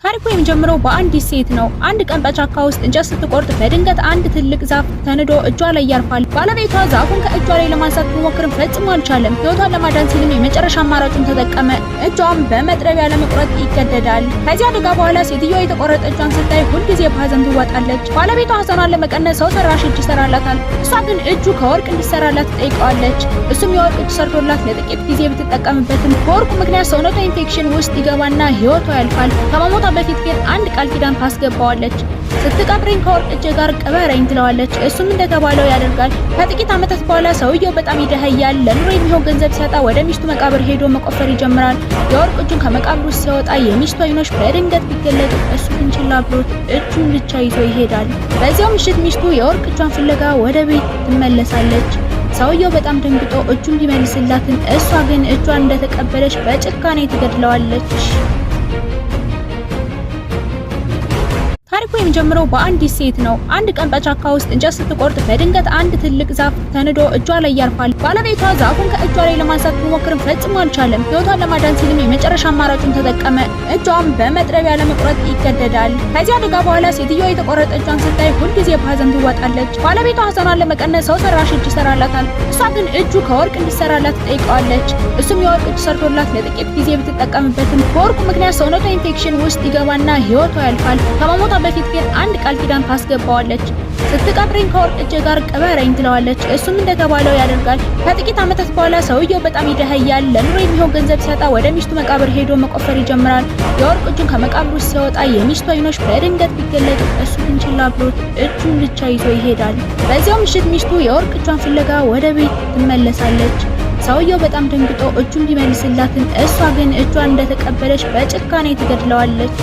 ታሪኩ የሚጀምረው በአንዲት ሴት ነው። አንድ ቀን በጫካ ውስጥ እንጨት ስትቆርጥ በድንገት አንድ ትልቅ ዛፍ ተንዶ እጇ ላይ ያርፋል። ባለቤቷ ዛፉን ከእጇ ላይ ለማንሳት ቢሞክርም ፈጽሞ አልቻለም። ሕይወቷን ለማዳን ሲልም የመጨረሻ አማራጩን ተጠቀመ። እጇን በመጥረቢያ ለመቁረጥ ይገደዳል። ከዚህ አደጋ በኋላ ሴትዮዋ የተቆረጠ እጇን ስታይ ሁልጊዜ በሐዘን ትዋጣለች። ባለቤቷ ሐዘኗን ለመቀነስ ሰው ሰራሽ እጅ ይሰራላታል። እሷ ግን እጁ ከወርቅ እንዲሰራላት ትጠይቀዋለች። እሱም የወርቅ እጅ ሰርቶላት ለጥቂት ጊዜ ብትጠቀምበትም በወርቁ ምክንያት ሰውነቷ ኢንፌክሽን ውስጥ ይገባና ሕይወቷ ያልፋል። ከመሞቷ በፊት ግን አንድ ቃል ኪዳን ታስገባዋለች። ስትቀብረኝ ከወርቅ እጅ ጋር ቅበረኝ ትለዋለች። እሱም እንደተባለው ያደርጋል። ከጥቂት ዓመታት በኋላ ሰውየው በጣም ይደኸያል። ለኑሮ የሚሆን ገንዘብ ሲያጣ ወደ ሚስቱ መቃብር ሄዶ መቆፈር ይጀምራል። የወርቅ እጁን ከመቃብር ውስጥ ሲያወጣ የሚስቱ አይኖች በድንገት ቢገለጡ እሱ ግን ችላ ብሎት እጁን ብቻ ይዞ ይሄዳል። በዚያው ምሽት ሚስቱ የወርቅ እጇን ፍለጋ ወደ ቤት ትመለሳለች። ሰውየው በጣም ደንግጦ እጁን ቢመልስላትም እሷ ግን እጇን እንደተቀበለች በጭካኔ ትገድለዋለች። ታሪኩ የሚጀምረው በአንዲት ሴት ነው። አንድ ቀን በጫካ ውስጥ እንጨት ስትቆርጥ በድንገት አንድ ትልቅ ዛፍ ተንዶ እጇ ላይ ያርፋል። ባለቤቷ ዛፉን ከእጇ ላይ ለማንሳት ቢሞክርም ፈጽሞ አልቻለም። ሕይወቷን ለማዳን ሲልም የመጨረሻ አማራጩን ተጠቀመ። እጇን በመጥረቢያ ለመቁረጥ ይገደዳል። ከዚህ አደጋ በኋላ ሴትዮዋ የተቆረጠ እጇን ስታይ ሁልጊዜ በሐዘን ትዋጣለች። ባለቤቷ ሐዘኗን ለመቀነስ ሰው ሰራሽ እጅ ይሰራላታል። እሷ ግን እጁ ከወርቅ እንዲሰራላት ትጠይቀዋለች። እሱም የወርቅ እጅ ሰርቶላት ለጥቂት ጊዜ ብትጠቀምበትም በወርቁ ምክንያት ሰውነቷ ኢንፌክሽን ውስጥ ይገባና ሕይወቷ ያልፋል። ከመሞቷ በፊት ግን አንድ ቃል ኪዳን ታስገባዋለች። ስትቀብረኝ ከወርቅ እጅ ጋር ቅበረኝ ትለዋለች። እሱም እንደተባለው ያደርጋል። ከጥቂት ዓመታት በኋላ ሰውየው በጣም ይደኸያል። ለኑሮ የሚሆን ገንዘብ ሲያጣ ወደ ሚስቱ መቃብር ሄዶ መቆፈር ይጀምራል። የወርቅ እጁን ከመቃብር ውስጥ ሲያወጣ የሚስቱ አይኖች በድንገት ቢገለጡ እሱ ግን ችላ ብሎት እጁን ብቻ ይዞ ይሄዳል። በዚያው ምሽት ሚስቱ የወርቅ እጇን ፍለጋ ወደ ቤት ትመለሳለች። ሰውየው በጣም ደንግጦ እጁን ቢመልስላትም እሷ ግን እጇን እንደተቀበለች በጭካኔ ትገድለዋለች።